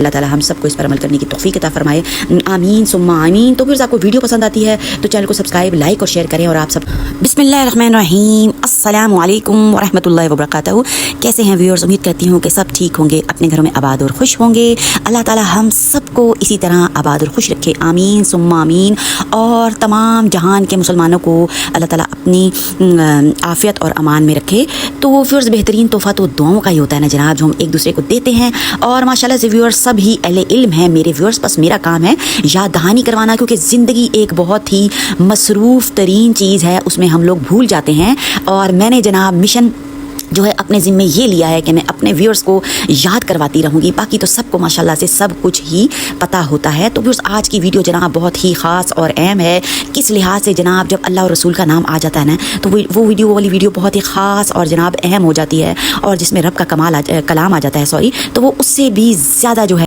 اللہ ताला हम सबको इस पर अमल करने की तौफीक अता फरमाए, आमीन सुम्मा आमीन। तो फिर आपको वीडियो पसंद आती है तो चैनल को सब्सक्राइब, लाइक और शेयर करें। और आप सब बिस्मिल्लाहिर्रहमानिर्रहीम, अस्सलामु अलैकुम वरहमतुल्लाहि वबरकातुहू। कैसे हैं व्यूअर्स? उम्मीद करती हूँ कि सब ठीक होंगे, अपने घरों में आबाद और खुश होंगे। अल्लाह ताला हम सबको इसी तरह आबाद और खुश रखे, आमीन सुम्मा आमीन। और तमाम जहान के मुसलमानों को अल्लाह ताला अपनी आफ़ियत और अमान में रखे। तो व्यूअर्स, बेहतरीन तोहफ़ा तो दुआओं का ही होता है ना जनाब, जो हम एक दूसरे को देते हैं। और माशाल्लाह से व्यूअर्स सभी अहले इल्म हैं मेरे व्यूअर्स, बस मेरा काम है याद दहानी करवाना, क्योंकि ज़िंदगी एक बहुत ही मसरूफ़ तरीन चीज़ है, उसमें हम लोग भूल जाते हैं। और मैंने जनाब मिशन जो है अपने ज़िम्मे ये लिया है कि मैं अपने व्यूअर्स को याद करवाती रहूँगी। बाकी तो सबको माशाल्लाह से सब कुछ ही पता होता है। तो व्यूअर्स, आज की वीडियो जनाब बहुत ही ख़ास और अहम है। किस लिहाज से जनाब, जब अल्लाह और रसूल का नाम आ जाता है ना, तो वो वाली वीडियो बहुत ही ख़ास और जनाब अहम हो जाती है। और जिसमें रब का कलाम आ जाता है, तो वो उससे भी ज़्यादा जो है